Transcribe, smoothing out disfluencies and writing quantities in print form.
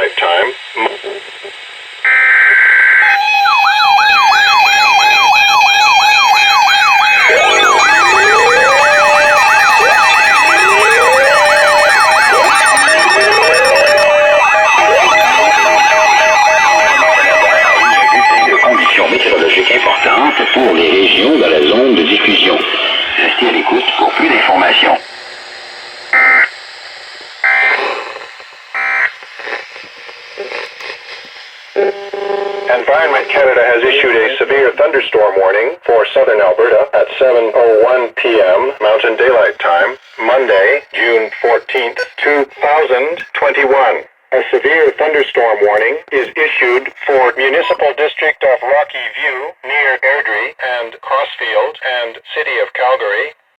daylight time. Météorologique importante pour les régions de la zone de diffusion. Restez à l'écoute pour plus d'informations. Environment Canada has issued a severe thunderstorm warning for southern Alberta at 7:01 p.m. Mountain Daylight Time, Monday, June 14th, 2021. A severe thunderstorm warning is issued for Municipal District of Rocky View, near Airdrie and Crossfield, and City of Calgary,